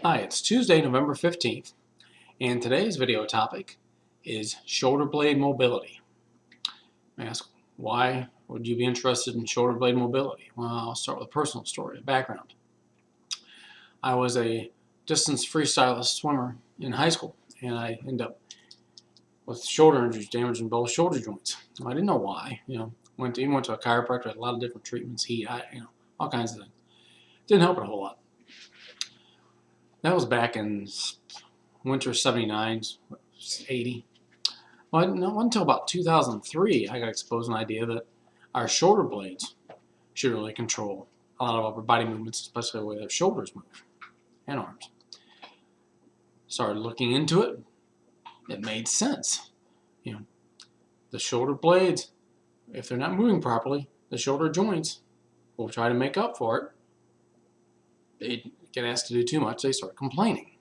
Hi, it's Tuesday, November 15th, and today's video topic is shoulder blade mobility. Ask, why would you be interested in shoulder blade mobility? Well, I'll start with a personal story, a background. I was a distance freestylist swimmer in high school, and I ended up with shoulder injuries, damaging both shoulder joints. I didn't know why. Went to a chiropractor, had a lot of different treatments, all kinds of things. Didn't help it a whole lot. That was back in winter '79, '80. Well, it wasn't until about 2003 I got exposed to an idea that our shoulder blades should really control a lot of upper body movements, especially the way their shoulders move and arms. Started looking into it. It made sense. The shoulder blades, if they're not moving properly, the shoulder joints will try to make up for it. They get asked to do too much, they start complaining.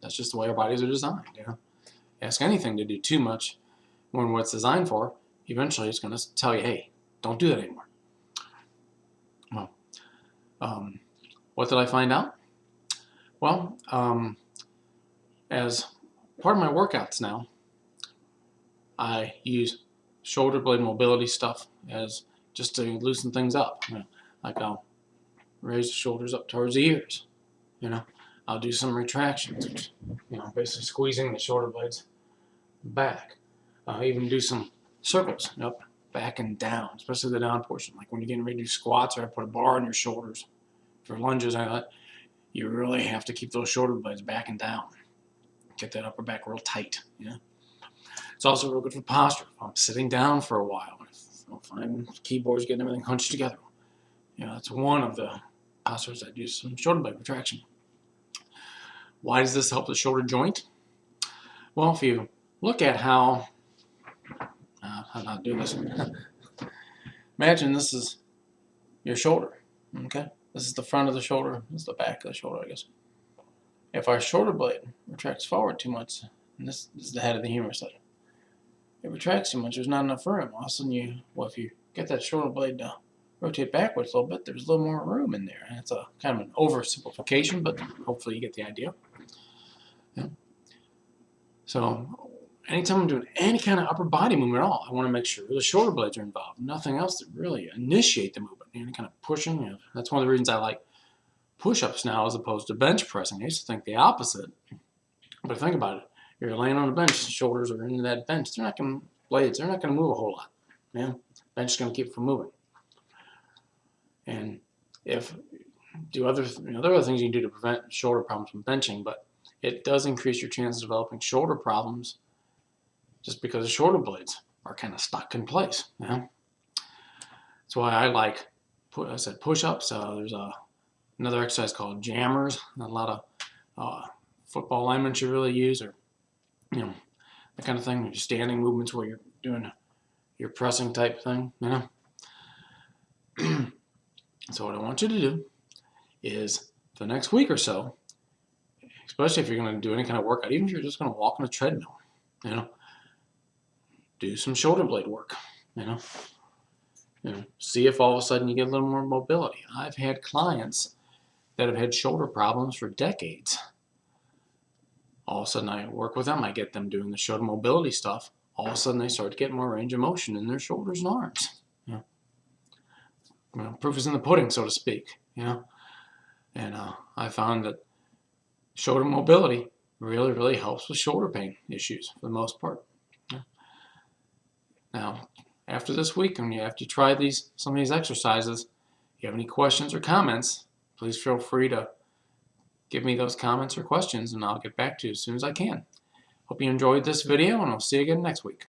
That's just the way our bodies are designed. Ask anything to do too much more than what it's designed for, eventually it's going to tell you, hey, don't do that anymore. Well, what did I find out? Well, as part of my workouts now, I use shoulder blade mobility stuff as just to loosen things up. Like I'll raise the shoulders up towards the ears. I'll do some retractions, which, basically squeezing the shoulder blades back. I'll even do some circles up, back, and down, especially the down portion. Like when you're getting ready to do squats, or I put a bar on your shoulders for lunges, you really have to keep those shoulder blades back and down. Get that upper back real tight. It's also real good for posture. If I'm sitting down for a while, if I'm keyboards getting everything hunched together, that's one of the postures I do some shoulder blade retraction. Why does this help the shoulder joint? Well, if you look at how I do this. Imagine this is your shoulder. Okay, this is the front of the shoulder. This is the back of the shoulder, I guess. If our shoulder blade retracts forward too much, and this is the head of the humerus, it retracts too much. There's not enough room. All of a sudden, if you get that shoulder blade to rotate backwards a little bit, there's a little more room in there. And it's a kind of an oversimplification, but hopefully you get the idea. So anytime I'm doing any kind of upper body movement at all, I want to make sure the shoulder blades are involved. Nothing else to really initiate the movement. Any kind of pushing. That's one of the reasons I like push-ups now as opposed to bench pressing. I used to think the opposite. But think about it. You're laying on a bench, the shoulders are into that bench. They're not going to move a whole lot. Bench is going to keep it from moving. And if there are other things you can do to prevent shoulder problems from benching, but it does increase your chances of developing shoulder problems just because the shoulder blades are kind of stuck in place. That's why I like, I said push-ups. There's another exercise called jammers. A lot of football linemen should really use, or that kind of thing. Your standing movements where you're doing your pressing type thing. So what I want you to do is for the next week or so, especially if you're going to do any kind of workout, even if you're just going to walk on a treadmill, do some shoulder blade work. See if all of a sudden you get a little more mobility. I've had clients that have had shoulder problems for decades. All of a sudden I work with them, I get them doing the shoulder mobility stuff. All of a sudden they start to get more range of motion in their shoulders and arms. Proof is in the pudding, so to speak. And I found that shoulder mobility really, really helps with shoulder pain issues for the most part. Now, after this week, and after you try some of these exercises, if you have any questions or comments, please feel free to give me those comments or questions, and I'll get back to you as soon as I can. Hope you enjoyed this video, and I'll see you again next week.